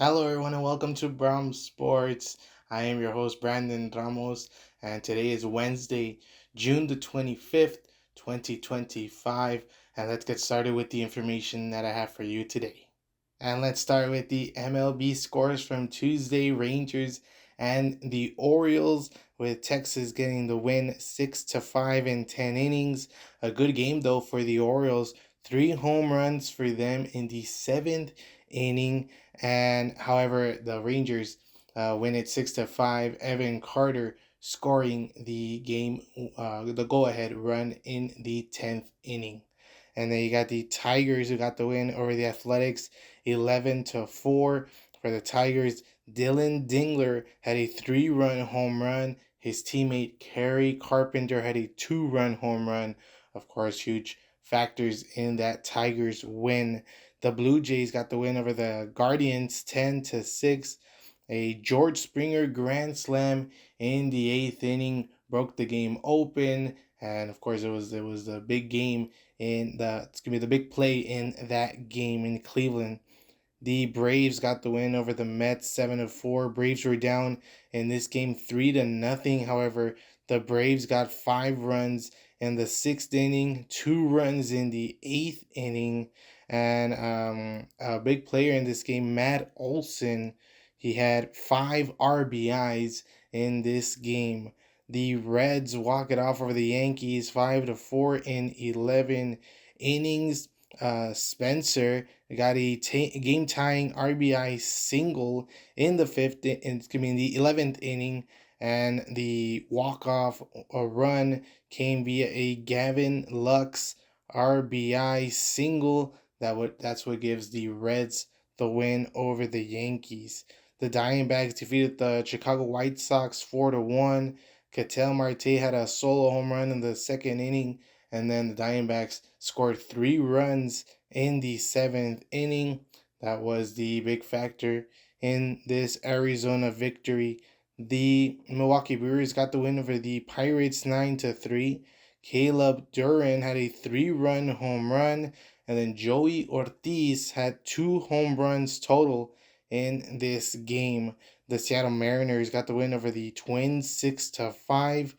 Hello, everyone, and welcome to Bram Sports. I am your host, Brandon Ramos, and today is Wednesday, June the 25th, 2025. And let's get started with the information that I have for you today. And let's start with the MLB scores from Tuesday. Rangers and the Orioles, with Texas getting the win 6-5 in 10 innings. A good game, though, for the Orioles. Three home runs for them in the seventh inning. And however, the Rangers win it 6-5. Evan Carter scoring the game, the go-ahead run in the 10th inning. And then you got the Tigers, who got the win over the Athletics 11-4 for the Tigers. Dylan Dingler had a 3-run home run. His teammate Kerry Carpenter had a 2-run home run. Of course, huge factors in that Tigers win. The Blue Jays got the win over the Guardians 10-6. A George Springer grand slam in the eighth inning broke the game open, and of course it was a big game it's gonna be the big play in that game in Cleveland. The Braves got the win over the Mets 7-4. Braves were down in this game 3-0. However, the Braves got 5 runs in the sixth inning, 2 runs in the eighth inning, and a big player in this game, Matt Olson, he had 5 RBIs in this game. The Reds walk it off over the Yankees 5-4 in 11 innings. Spencer got a game tying RBI single in the in the 11th inning, and the walk off run came via a Gavin Lux RBI single. That's what gives the Reds the win over the Yankees. The Diamondbacks defeated the Chicago White Sox 4-1. Ketel Marte had a solo home run in the second inning, and then the Diamondbacks scored 3 runs in the seventh inning. That was the big factor in this Arizona victory. The Milwaukee Brewers got the win over the Pirates 9-3. Caleb Duran had a 3-run home run, and then Joey Ortiz had 2 home runs total in this game. The Seattle Mariners got the win over the Twins 6-5.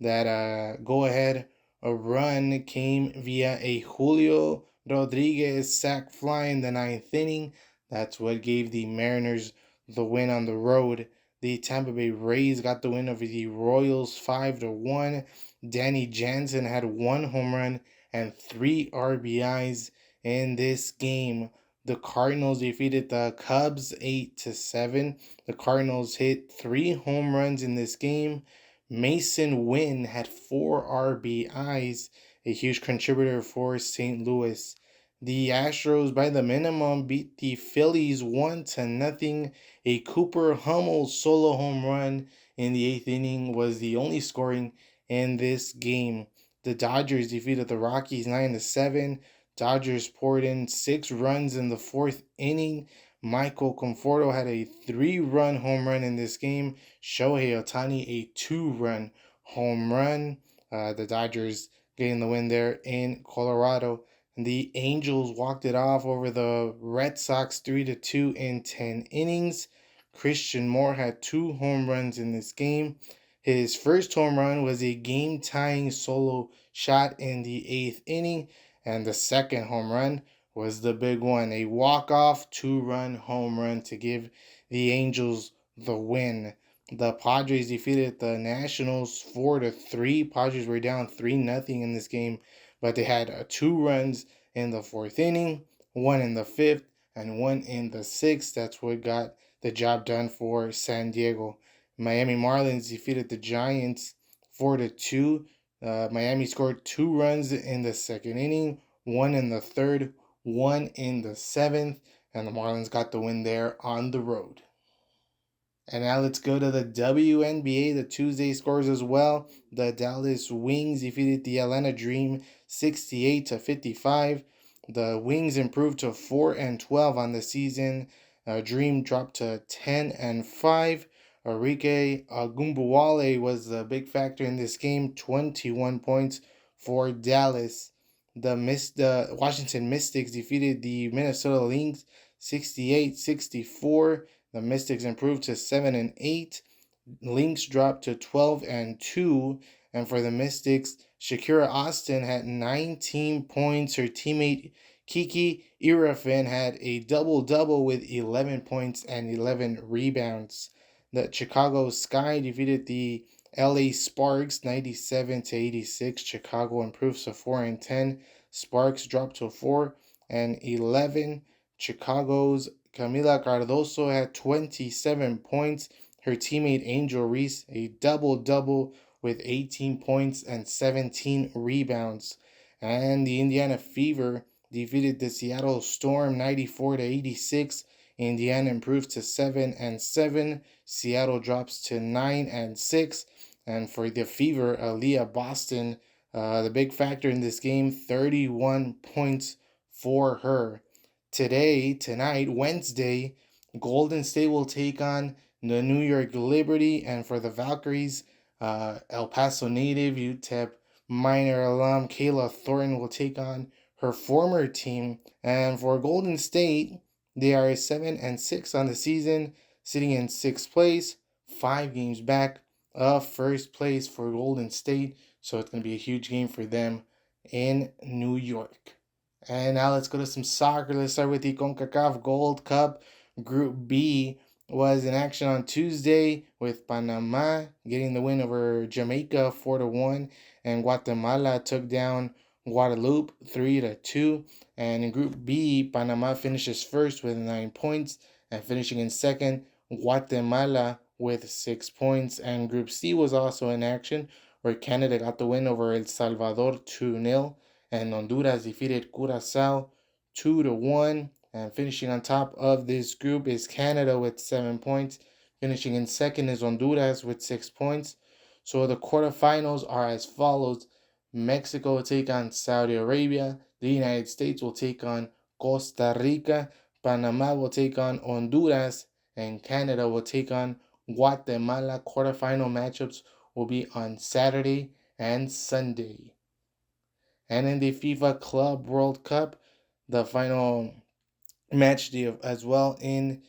That go ahead a run came via a Julio Rodriguez sac fly in the ninth inning. That's what gave the Mariners the win on the road. The Tampa Bay Rays got the win over the Royals 5-1. Danny Jansen had 1 home run and 3 RBIs in this game. The Cardinals defeated the Cubs 8-7. The Cardinals hit 3 home runs in this game. Mason Wynn had 4 RBIs, a huge contributor for St. Louis. The Astros, by the minimum, beat the Phillies 1-0. A Cooper Hummel solo home run in the eighth inning was the only scoring in this game. The Dodgers defeated the Rockies 9-7. Dodgers poured in 6 runs in the fourth inning. Michael Conforto had a 3-run home run in this game. Shohei Ohtani a 2-run home run. The Dodgers getting the win there in Colorado. The Angels walked it off over the Red Sox 3-2 in 10 innings. Christian Moore had 2 home runs in this game. His first home run was a game tying solo shot in the eighth inning, and the second home run was the big one, a walk-off 2-run home run to give the Angels the win. The Padres defeated the Nationals 4-3. Padres were down 3-0 in this game, but they had 2 runs in the fourth inning, one in the fifth, and one in the sixth. That's what got the job done for San Diego. Miami Marlins defeated the Giants 4-2. Miami scored 2 runs in the second inning, one in the third, one in the seventh, and the Marlins got the win there on the road. And now let's go to the WNBA, the Tuesday scores as well. The Dallas Wings defeated the Atlanta Dream 68-55. The Wings improved to 4-12 on the season. Dream dropped to 10-5. Enrique Agumbuwale was the big factor in this game, 21 points for Dallas. The Washington Mystics defeated the Minnesota Lynx 68-64. The Mystics improved to 7-8. Lynx dropped to 12-2. And for the Mystics, Shakira Austin had 19 points. Her teammate Kiki Irafin had a double-double with 11 points and 11 rebounds. The Chicago Sky defeated the LA Sparks 97-86. Chicago improves to 4-10. Sparks dropped to 4-11. Chicago's Camila Cardoso had 27 points. Her teammate Angel Reese a double-double with 18 points and 17 rebounds. And the Indiana Fever defeated the Seattle Storm 94-86. Indiana improves to 7-7. Seattle drops to 9-6. And for the Fever, Aaliyah Boston, the big factor in this game, 31 points for her. Tonight, Wednesday, Golden State will take on the New York Liberty, and for the Valkyries, El Paso native UTEP minor alum Kayla Thornton will take on her former team. And for Golden State, they are 7-6 on the season, sitting in sixth place, 5 games back of first place for Golden State. So it's going to be a huge game for them in New York. And now let's go to some soccer. Let's start with the CONCACAF Gold Cup. Group B was in action on Tuesday with Panama getting the win over Jamaica 4-1, and Guatemala took down Guadeloupe 3-2. And in Group B, Panama finishes first with 9 points, and finishing in second, Guatemala with 6 points. And Group C was also in action, where Canada got the win over El Salvador 2-0, and Honduras defeated Curacao 2-1. And finishing on top of this group is Canada with 7 points. Finishing in second is Honduras with 6 points. So the quarterfinals are as follows. Mexico will take on Saudi Arabia. The United States will take on Costa Rica. Panama will take on Honduras. And Canada will take on Guatemala. Quarterfinal matchups will be on Saturday and Sunday. And in the FIFA Club World Cup, the final match as well in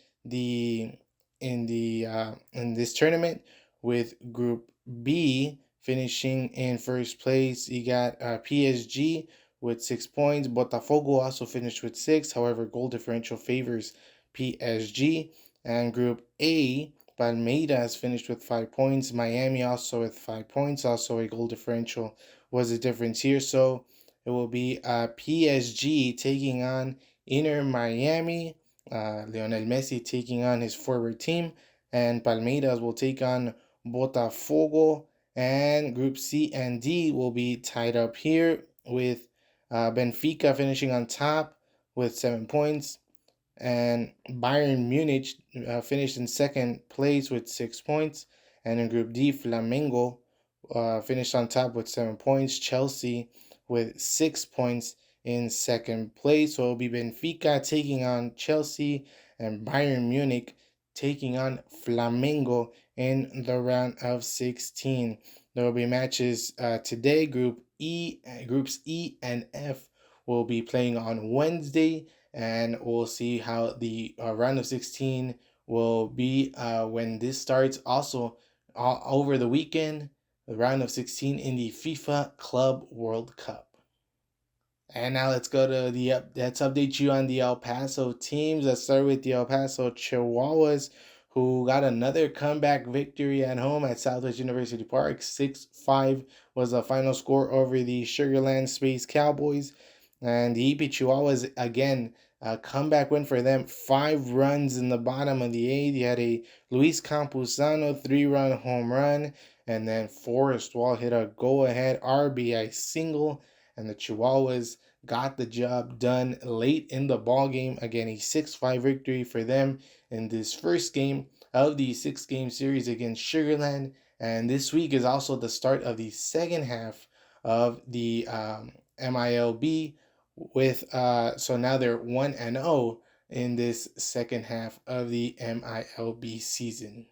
this tournament, with Group B finishing in first place. You got PSG with 6 points. Botafogo also finished with 6. However, goal differential favors PSG. And Group A, Palmeiras finished with 5 points. Miami also with 5 points. Also, a goal differential was the difference here. So it will be PSG taking on Inter Miami, Lionel Messi taking on his forward team, and Palmeiras will take on Botafogo. And Group C and D will be tied up here, with Benfica finishing on top with 7 points, and Bayern Munich finished in second place with 6 points. And in Group D, Flamengo finished on top with 7 points. Chelsea with 6 points in second place. So it'll be Benfica taking on Chelsea, and Bayern Munich taking on Flamengo in the round of 16. There will be matches today. Groups E and F will be playing on Wednesday, and we'll see how the round of 16 will be when this starts. Also, over the weekend, the round of 16 in the FIFA Club World Cup. And now let's go to let's update you on the El Paso teams. Let's start with the El Paso Chihuahuas, who got another comeback victory at home at Southwest University Park. 6-5 was the final score over the Sugarland Space Cowboys. And the EP Chihuahuas, again, a comeback win for them. 5 runs in the bottom of the 8th. You had a Luis Campuzano 3-run home run, and then Forrest Wall hit a go-ahead RBI single, and the Chihuahuas got the job done late in the ball game. Again, a 6-5 victory for them in this first game of the 6-game series against Sugarland. And this week is also the start of the second half of the MILB, with so now they're 1-0 in this second half of the MILB season.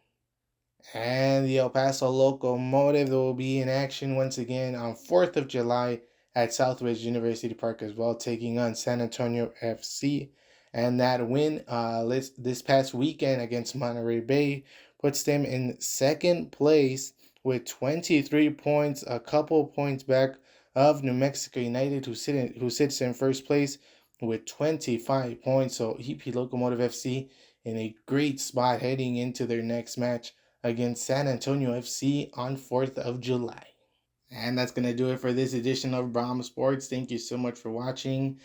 And the El Paso Locomotive will be in action once again on 4th of July at Southwest University Park as well, taking on San Antonio FC. And that win this past weekend against Monterey Bay puts them in second place with 23 points, a couple points back of New Mexico United, who sits in first place with 25 points. So EP Locomotive FC in a great spot heading into their next match against San Antonio FC on 4th of July. And that's going to do it for this edition of Bram Sports. Thank you so much for watching.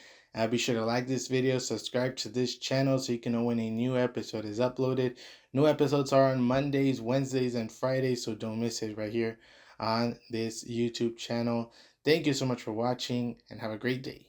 Be sure to like this video, subscribe to this channel so you can know when a new episode is uploaded. New episodes are on Mondays, Wednesdays, and Fridays, so don't miss it right here on this YouTube channel. Thank you so much for watching and have a great day.